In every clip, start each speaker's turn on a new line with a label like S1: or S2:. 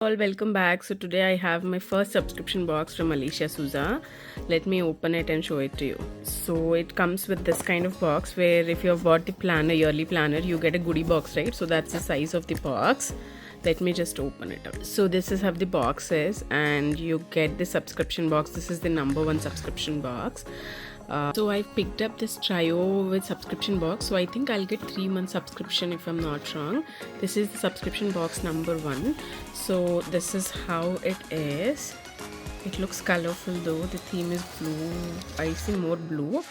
S1: All, welcome back. So today I have my first subscription box from Alicia Souza. Let me open it and show it to you. So it comes with this kind of box where if you have bought the planner, yearly planner, you get a goodie box, right? So that's the size of the box. Let me just open it up. So this is how the box is, and you get the subscription box. This is the number one subscription box. So I picked up this trio with subscription box, so I think I'll get 3 months subscription if I'm not wrong. This is the subscription box number 1. So this is how it is. It looks colorful though. The theme is blue. I see more blue.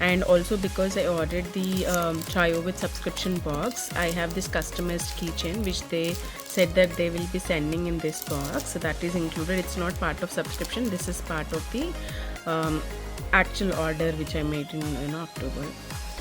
S1: And also because I ordered the trio with subscription box, I have this customized keychain which they said that they will be sending in this box. So that is included. It's not part of subscription. This is part of the actual order which I made in October.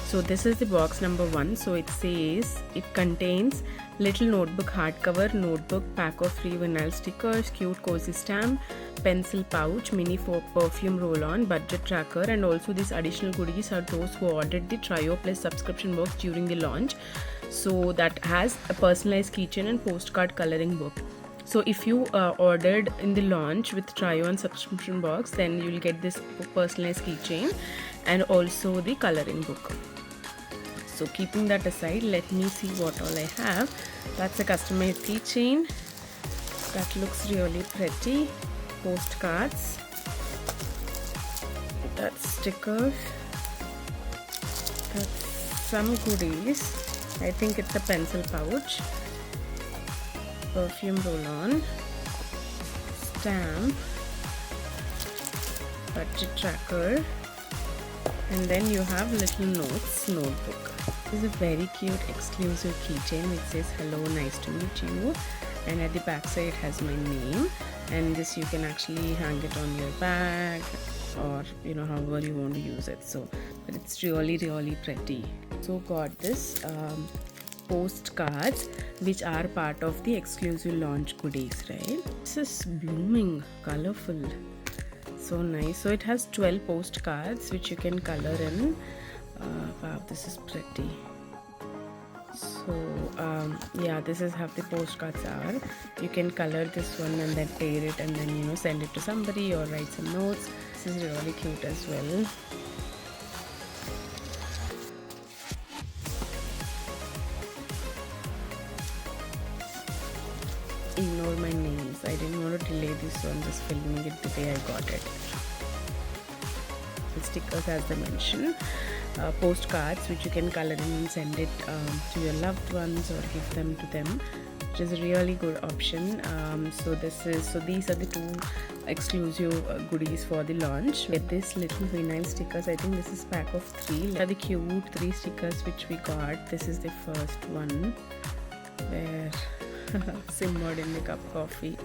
S1: So this is the box number 1. So it says it contains little notebook hardcover, notebook, pack of free vinyl stickers, cute cozy stamp, pencil pouch, mini perfume roll-on, budget tracker, and also these additional goodies are those who ordered the trio plus subscription box during the launch. So that has a personalized keychain and postcard coloring book. So if you ordered in the launch with trio and subscription box, then you will get this personalized keychain and also the coloring book. So keeping that aside, let me see what all I have. That's a customized keychain. That looks really pretty. Postcards. That's stickers. That's some goodies. I think it's a pencil pouch. Perfume roll-on, stamp, budget tracker, and then you have little notes notebook. This is a very cute exclusive keychain which says hello, nice to meet you, and at the back side it has my name, and this you can actually hang it on your bag or however you want to use it. So but it's really pretty. So got this postcards which are part of the exclusive launch goodies, right? This is blooming, colorful, so nice. So it has 12 postcards which you can color in. Wow, this is pretty. So yeah, this is how the postcards are. You can color this one and then tear it and then send it to somebody or write some notes. This is really cute as well. Ignore my names. I didn't want to delay this one, just filming it the day I got it. The stickers as I mentioned. Postcards which you can color in and send it to your loved ones or give them to them, which is a really good option. So these are the 2 exclusive goodies for the launch. With this little vinyl stickers, I think this is pack of 3. These are the cute 3 stickers which we got. This is the first one where simmered in the coffee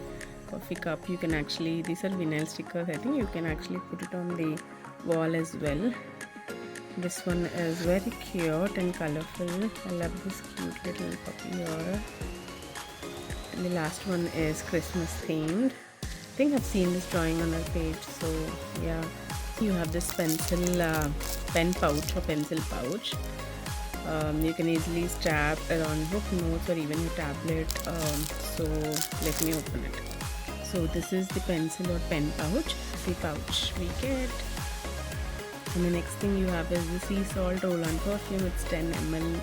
S1: cup. You can actually, these are vinyl stickers. I think you can actually put it on the wall as well. This one is very cute and colorful. I love this cute little puppy here. And the last one is Christmas themed. I think I've seen this drawing on our page. So yeah, you have this pencil pen pouch or pencil pouch. You can easily strap around book notes or even your tablet. So let me open it. So this is the pencil or pen pouch. The pouch we get. And the next thing you have is the sea salt roll-on perfume. It's 10 ml.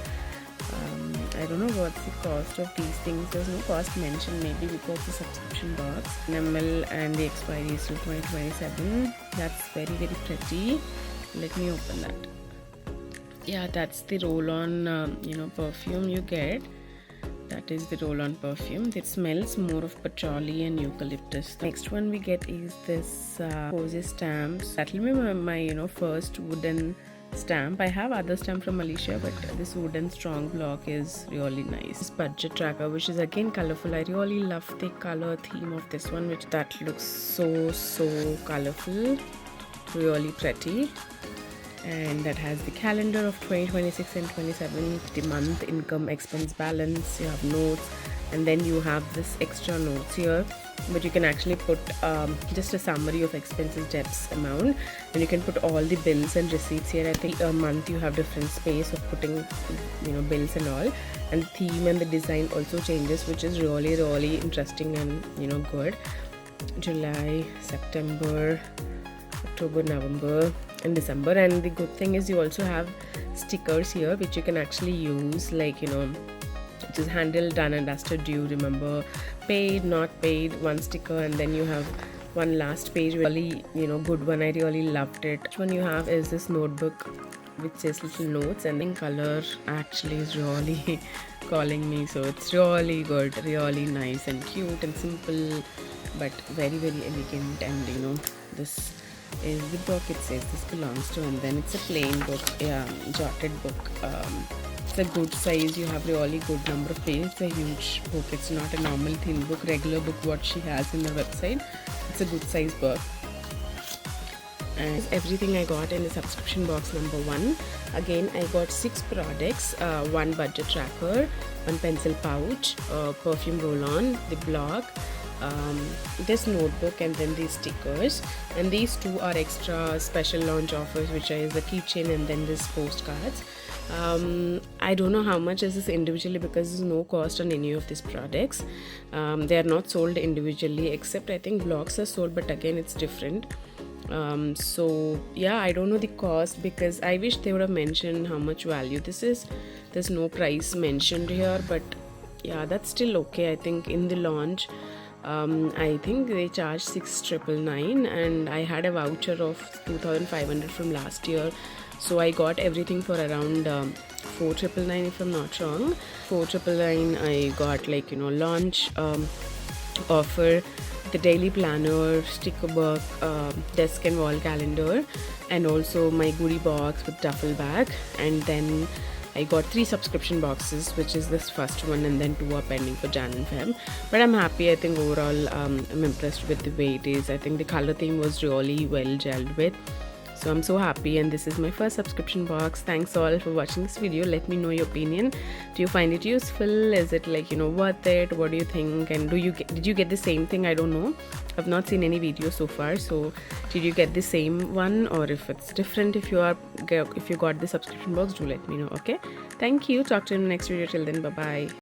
S1: I don't know what's the cost of these things. There's no cost mentioned, maybe because the subscription box. 10 ml and the expiry is till 2027. That's very pretty. Let me open that. Yeah, that's the roll-on perfume you get. That is the roll-on perfume. It smells more of patchouli and eucalyptus. Next one we get is this cozy stamps. That will be my first wooden stamp. I have other stamp from Alicia, but this wooden strong block is really nice. This budget tracker, which is again colorful. I really love the color theme of this one, which that looks so colorful, really pretty. And that has the calendar of 2026 and 27, the month, income, expense, balance. You have notes, and then you have this extra notes here. but you can actually put just a summary of expenses, debts, amount, and you can put all the bills and receipts here. I think a month you have different space of putting, bills and all, and the theme and the design also changes, which is really interesting and good. July, September, October, November and December. And the good thing is you also have stickers here which you can actually use, like it is handled, done and dusted, due, remember, paid, not paid, one sticker, and then you have one last page, really good one. I really loved it. Which one you have is this notebook which says little notes, and then color actually is really calling me, so it's really good, really nice and cute and simple, but very elegant. And this is the book. It says this belongs to, and then it's a plain book, jotted book. It's a good size. You have really good number of pages. It's a huge book. It's not a normal thin book, regular book what she has in the website. It's a good size book. And everything I got in the subscription box number 1. Again, I got 6 products, one budget tracker, one pencil pouch, perfume roll-on, the blog, this notebook, and then these stickers. And these 2 are extra special launch offers, which is the keychain and then this postcards. I don't know how much is this individually because there's no cost on any of these products. They are not sold individually, except I think blogs are sold, but again it's different. So yeah, I don't know the cost because I wish they would have mentioned how much value this is. There's no price mentioned here, but yeah, that's still okay. I think in the launch, I think they charged 6,999, and I had a voucher of 2,500 from last year, so I got everything for around 4,999 if I'm not wrong. 4,999 I got launch offer, the daily planner, sticker book, desk and wall calendar, and also my goodie box with duffel bag. And then I got 3 subscription boxes, which is this first one, and then 2 are pending for Jan and Feb. But I'm happy. I think overall I'm impressed with the way it is. I think the color theme was really well gelled with. So I'm so happy, and this is my first subscription box. Thanks all for watching this video. Let me know your opinion. Do you find it useful? Is it worth it? What do you think? And did you get the same thing? I don't know. I've not seen any video so far. So did you get the same one, or if it's different? If you got the subscription box, do let me know. Okay. Thank you. Talk to you in the next video. Till then, bye bye.